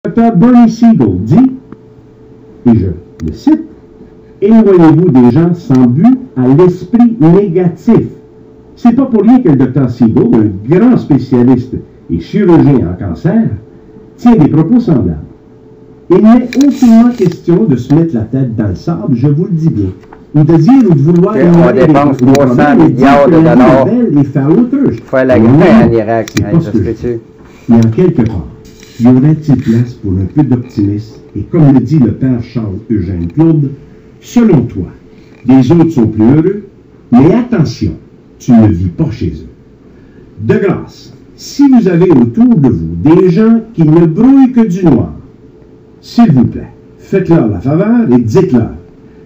Dr. Bernie Siegel dit, et je le cite, « Éloignez-vous des gens sans but à l'esprit négatif. » C'est pas pour rien que le Dr. Siegel, un grand spécialiste et chirurgien en cancer, tient des propos semblables. Il n'est aucunement question de se mettre la tête dans le sable, je vous le dis bien, ou de dire ou de vouloir... On dépense 300 milliards de dollars pour faire la guerre en Irak. Mais en quelque part, y aurait-il place pour un peu d'optimisme? Et comme le dit le père Charles-Eugène Claude, selon toi, les autres sont plus heureux, mais attention, tu ne vis pas chez eux. De grâce, si vous avez autour de vous des gens qui ne brouillent que du noir, s'il vous plaît, faites-leur la faveur et dites-leur.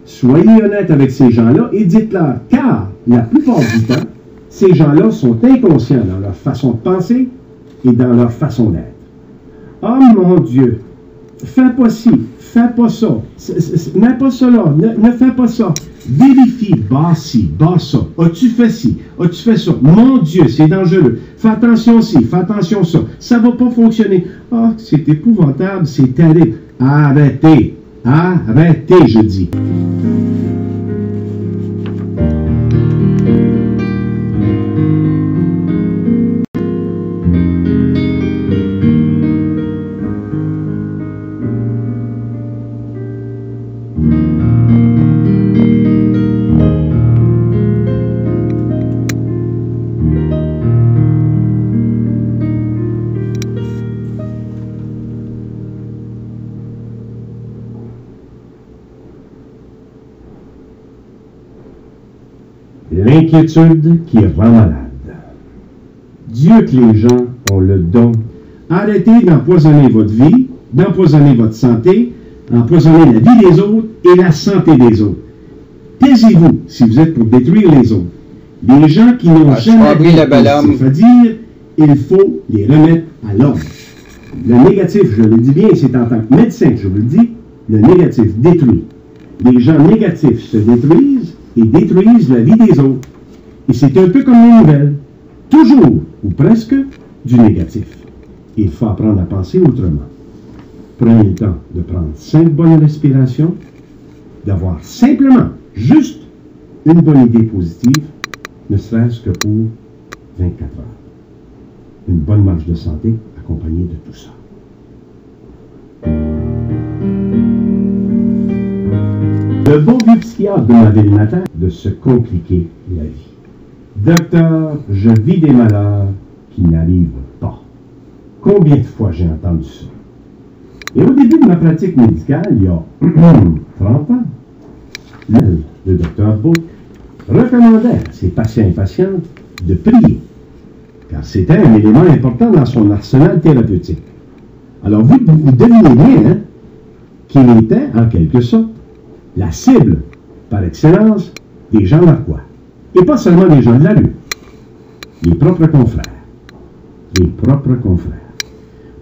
Soyez honnête avec ces gens-là et dites-leur, car la plupart du temps, ces gens-là sont inconscients dans leur façon de penser et dans leur façon d'être. Oh mon Dieu, fais pas ci, fais pas ça, mets pas ça là, ne fais pas ça. Vérifie, bas ci, bas ça. As-tu fait ci, as-tu fait ça? Mon Dieu, c'est dangereux. Fais attention ci, fais attention ça. Ça va pas fonctionner. Ah, oh, c'est épouvantable, c'est terrible. Arrêtez, arrêtez, je dis. L'inquiétude qui rend malade. Dieu que les gens ont le don. Arrêtez d'empoisonner votre vie, d'empoisonner votre santé, empoisonner la vie des autres et la santé des autres. Taisez-vous si vous êtes pour détruire les autres. Les gens qui n'ont jamais rien positif à dire, il faut les remettre à l'ordre. Le négatif, je le dis bien, c'est en tant que médecin que je vous le dis, le négatif détruit. Les gens négatifs se détruisent et détruisent la vie des autres. Et c'est un peu comme les nouvelles. Toujours, ou presque, du négatif. Il faut apprendre à penser autrement. Prenez le temps de prendre 5 bonnes respirations, d'avoir simplement, juste, une bonne idée positive, ne serait-ce que pour 24 heures. Une bonne marche de santé accompagnée de tout ça. Le bon vieux psychiatre de ma ville natale de se compliquer la vie. Docteur, je vis des malheurs qui n'arrivent pas. Combien de fois j'ai entendu ça? Et au début de ma pratique médicale, il y a 30 ans, le docteur Book recommandait à ses patients et patientes de prier, car c'était un élément important dans son arsenal thérapeutique. Alors vous devinez bien hein, qu'il était, en quelque sorte, la cible, par excellence, des gens narquois. Et pas seulement des gens de la rue. Les propres confrères. Les propres confrères.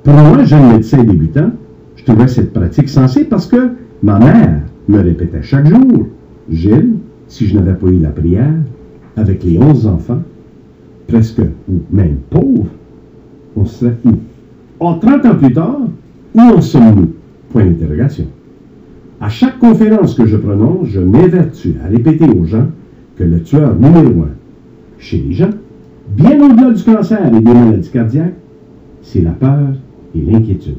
Pour moi, jeune médecin débutant, je trouvais cette pratique sensée parce que ma mère me répétait chaque jour, « Gilles, si je n'avais pas eu la prière, avec les 11 enfants, presque, ou même pauvres, on serait où? En 30 ans plus tard, où en sommes-nous? » Point d'interrogation. À chaque conférence que je prononce, je m'évertue à répéter aux gens que le tueur numéro 1 chez les gens, bien au-delà du cancer et des maladies cardiaques, c'est la peur et l'inquiétude.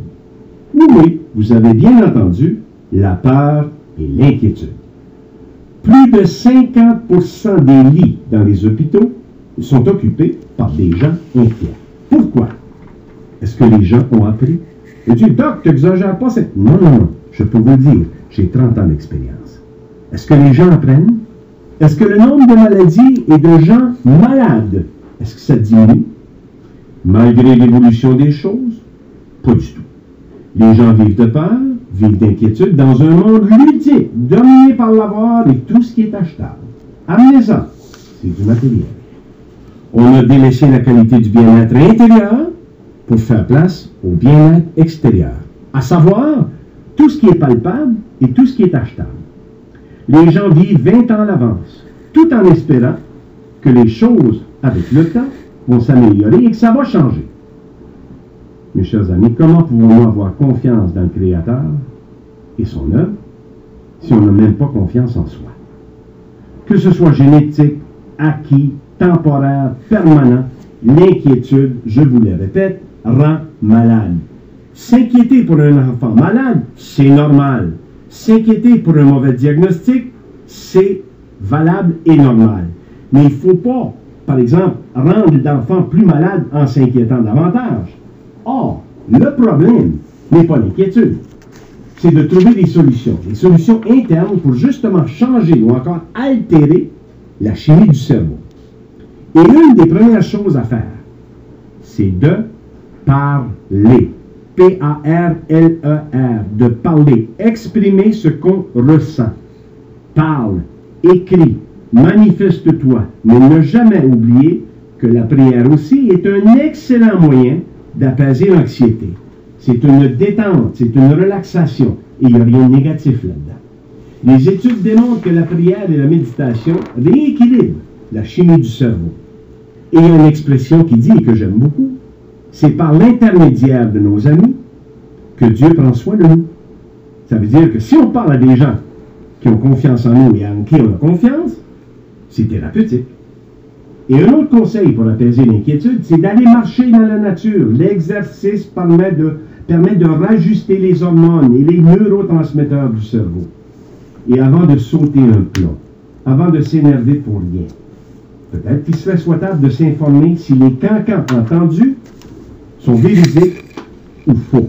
Oui, vous avez bien entendu, la peur et l'inquiétude. Plus de 50% des lits dans les hôpitaux sont occupés par des gens inquiets. Pourquoi? Est-ce que les gens ont appris? Et tu dis, Doc, tu n'exagères pas cette... Non, non, non, je peux vous le dire, j'ai 30 ans d'expérience. Est-ce que les gens apprennent? Est-ce que le nombre de maladies et de gens malades, est-ce que ça diminue? Malgré l'évolution des choses? Pas du tout. Les gens vivent de peur, vivent d'inquiétude dans un monde ludique, dominé par l'avoir et tout ce qui est achetable. Amenez-en, c'est du matériel. On a délaissé la qualité du bien-être intérieur pour faire place au bien-être extérieur, à savoir tout ce qui est palpable et tout ce qui est achetable. Les gens vivent 20 ans à l'avance, tout en espérant que les choses, avec le temps, vont s'améliorer et que ça va changer. Mes chers amis, comment pouvons-nous avoir confiance dans le Créateur et son œuvre si on n'a même pas confiance en soi? Que ce soit génétique, acquis, temporaire, permanent, l'inquiétude, je vous le répète, rend malade. S'inquiéter pour un enfant malade, c'est normal. S'inquiéter pour un mauvais diagnostic, c'est valable et normal. Mais il ne faut pas, par exemple, rendre l'enfant plus malade en s'inquiétant davantage. Or, le problème n'est pas l'inquiétude. C'est de trouver des solutions internes pour justement changer ou encore altérer la chimie du cerveau. Et l'une des premières choses à faire, c'est de parler. P-A-R-L-E-R, de parler, exprimer ce qu'on ressent. Parle, écris, manifeste-toi, mais ne jamais oublier que la prière aussi est un excellent moyen d'apaiser l'anxiété. C'est une détente, c'est une relaxation, et il n'y a rien de négatif là-dedans. Les études démontrent que la prière et la méditation rééquilibrent la chimie du cerveau. Et il y a une expression qui dit, et que j'aime beaucoup, c'est par l'intermédiaire de nos amis que Dieu prend soin de nous. Ça veut dire que si on parle à des gens qui ont confiance en nous et en qui on a confiance, c'est thérapeutique. Et un autre conseil pour apaiser l'inquiétude, c'est d'aller marcher dans la nature. L'exercice permet de rajuster les hormones et les neurotransmetteurs du cerveau. Et avant de sauter un plomb, avant de s'énerver pour rien, peut-être qu'il serait souhaitable de s'informer si les cancans entendus sont véridiques ou faux.